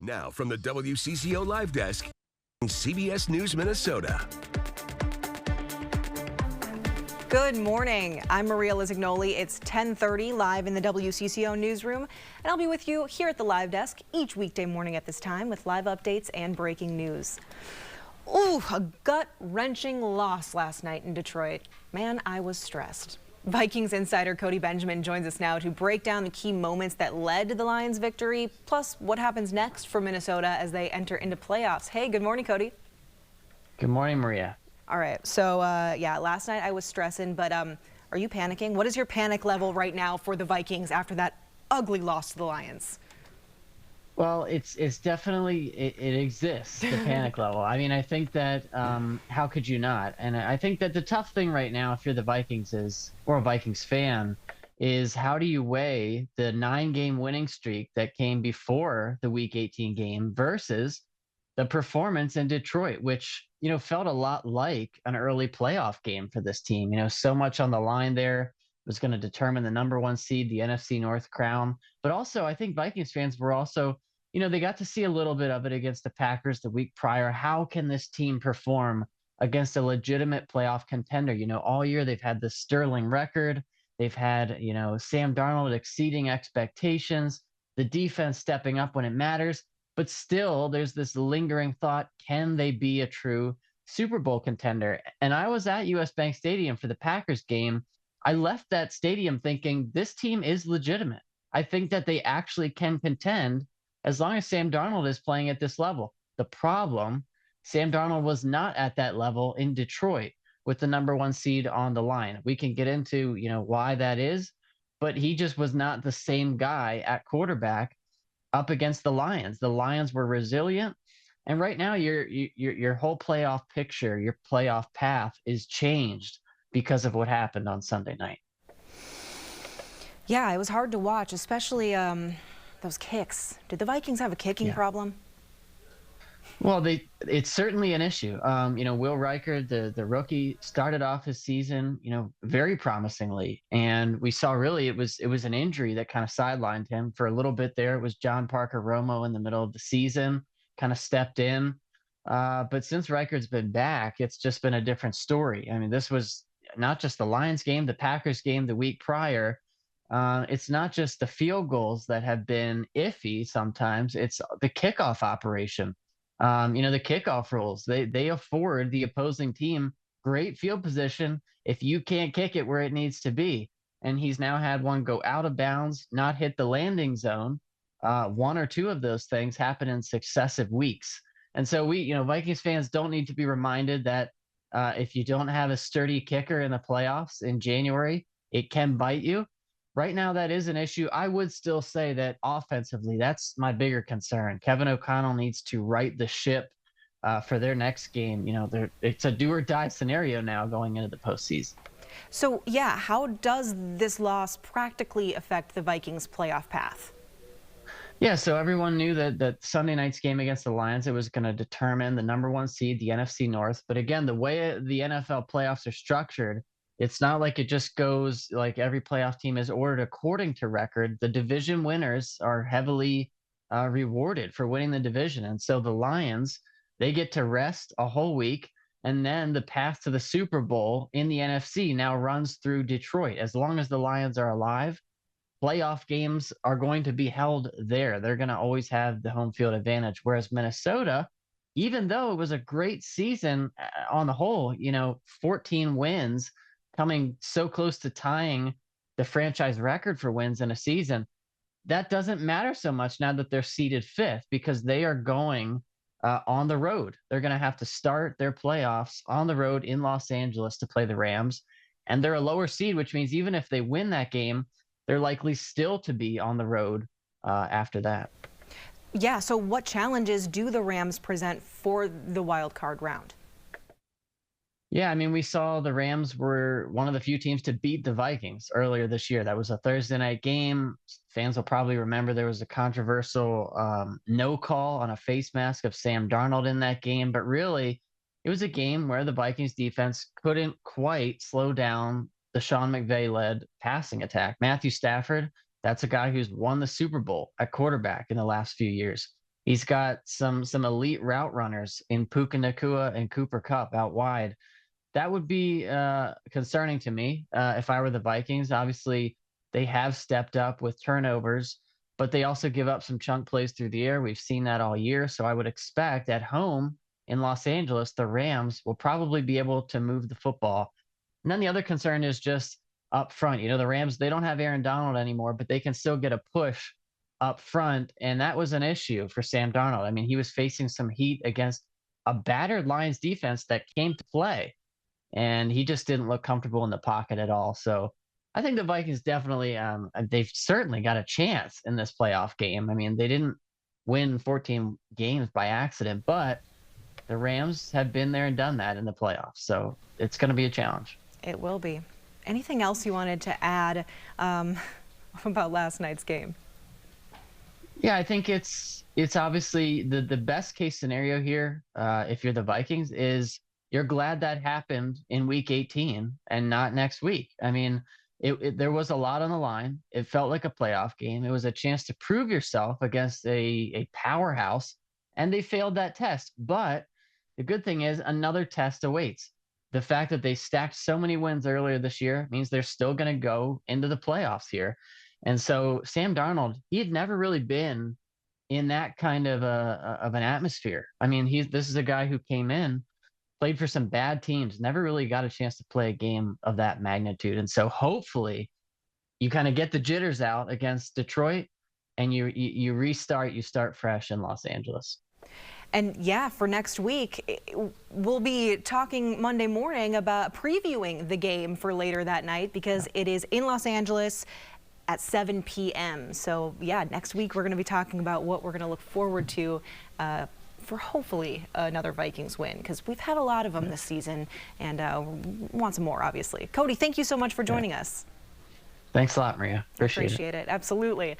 Now from the WCCO Live Desk, CBS News Minnesota. Good morning. I'm Maria Lizignoli. It's 10:30 live in the WCCO newsroom, and I'll be with you here at the Live Desk each weekday morning at this time with live updates and breaking news. Ooh, a gut-wrenching loss last night in Detroit. Man, I was stressed. Vikings insider Cody Benjamin joins us now to break down the key moments that led to the Lions' victory, plus what happens next for Minnesota as they enter into playoffs. Hey, good morning, Cody. Good morning, Maria. All right, so yeah, last night I was stressing, but are you panicking? What is your panic level right now for the Vikings after that ugly loss to the Lions? Well, it's definitely, it exists, the panic level. I mean, I think that how could you not? And I think that the tough thing right now, if you're the Vikings or a Vikings fan, is how do you weigh the 9-game winning streak that came before the Week 18 game versus the performance in Detroit, which, felt a lot like an early playoff game for this team. So much on the line there. Was going to determine the number 1 seed, the NFC North crown. But also, I think Vikings fans were also, they got to see a little bit of it against the Packers the week prior. How can this team perform against a legitimate playoff contender? All year they've had this sterling record. They've had, Sam Darnold exceeding expectations, the defense stepping up when it matters. But still, there's this lingering thought, can they be a true Super Bowl contender? And I was at US Bank Stadium for the Packers game. I left that stadium thinking this team is legitimate. I think that they actually can contend as long as Sam Darnold is playing at this level. The problem, Sam Darnold was not at that level in Detroit with the number 1 seed on the line. We can get into, why that is, but he just was not the same guy at quarterback up against the Lions. The Lions were resilient. And right now your whole playoff picture, your playoff path is changed because of what happened on Sunday night. Yeah, it was hard to watch, especially those kicks. Did the Vikings have a kicking problem? Well, it's certainly an issue. Will Riker, the rookie, started off his season, very promisingly. And we saw really it was an injury that kind of sidelined him for a little bit there. It was John Parker Romo in the middle of the season, kind of stepped in. But since Riker's been back, it's just been a different story. I mean, this was not just the Lions game, the Packers game the week prior. It's not just the field goals that have been iffy sometimes. It's the kickoff operation. The kickoff rules, they afford the opposing team great field position if you can't kick it where it needs to be. And he's now had one go out of bounds, not hit the landing zone. 1 or 2 of those things happen in successive weeks. And so Vikings fans don't need to be reminded that if you don't have a sturdy kicker in the playoffs in January, it can bite you. Right now, that is an issue. I would still say that offensively, that's my bigger concern. Kevin O'Connell needs to right the ship for their next game. It's a do or die scenario now going into the postseason. So, yeah, how does this loss practically affect the Vikings' playoff path? Yeah, so everyone knew that Sunday night's game against the Lions, it was going to determine the number 1 seed, the NFC North. But again, the way the NFL playoffs are structured, it's not like it just goes like every playoff team is ordered according to record. The division winners are heavily rewarded for winning the division. And so the Lions, they get to rest a whole week. And then the path to the Super Bowl in the NFC now runs through Detroit. As long as the Lions are alive, playoff games are going to be held there. They're going to always have the home field advantage. Whereas Minnesota, even though it was a great season on the whole, 14 wins, coming so close to tying the franchise record for wins in a season, that doesn't matter so much now that they're seeded 5th because they are going on the road. They're going to have to start their playoffs on the road in Los Angeles to play the Rams. And they're a lower seed, which means even if they win that game, they're likely still to be on the road after that. Yeah, so what challenges do the Rams present for the wild card round? Yeah, I mean, we saw the Rams were one of the few teams to beat the Vikings earlier this year. That was a Thursday night game. Fans will probably remember there was a controversial no call on a face mask of Sam Darnold in that game. But really, it was a game where the Vikings defense couldn't quite slow down the Sean McVay-led passing attack. Matthew Stafford, that's a guy who's won the Super Bowl at quarterback in the last few years. He's got some elite route runners in Puka Nacua and Cooper Kupp out wide. That would be concerning to me if I were the Vikings. Obviously, they have stepped up with turnovers, but they also give up some chunk plays through the air. We've seen that all year. So I would expect at home in Los Angeles, the Rams will probably be able to move the football. And then the other concern is just up front. The Rams, they don't have Aaron Donald anymore, but they can still get a push up front. And that was an issue for Sam Darnold. I mean, he was facing some heat against a battered Lions defense that came to play, and he just didn't look comfortable in the pocket at all. So I think the Vikings definitely, they've certainly got a chance in this playoff game. I mean, they didn't win 14 games by accident, but the Rams have been there and done that in the playoffs. So it's going to be a challenge. It will be. Anything else you wanted to add about last night's game? Yeah, I think it's obviously the best case scenario here, if you're the Vikings, is you're glad that happened in week 18 and not next week. I mean, there was a lot on the line. It felt like a playoff game. It was a chance to prove yourself against a powerhouse, and they failed that test. But the good thing is another test awaits. The fact that they stacked so many wins earlier this year means they're still going to go into the playoffs here. And so Sam Darnold, he had never really been in that kind of an atmosphere. I mean, this is a guy who came in, played for some bad teams, never really got a chance to play a game of that magnitude. And so hopefully you kind of get the jitters out against Detroit, and you restart, you start fresh in Los Angeles. And yeah, for next week, we'll be talking Monday morning about previewing the game for later that night, because it is in Los Angeles at 7 p.m. So yeah, next week we're going to be talking about what we're going to look forward to for hopefully another Vikings win, because we've had a lot of them this season, and want some more, obviously. Cody, thank you so much for joining us. Thanks a lot, Maria. Appreciate it. Absolutely.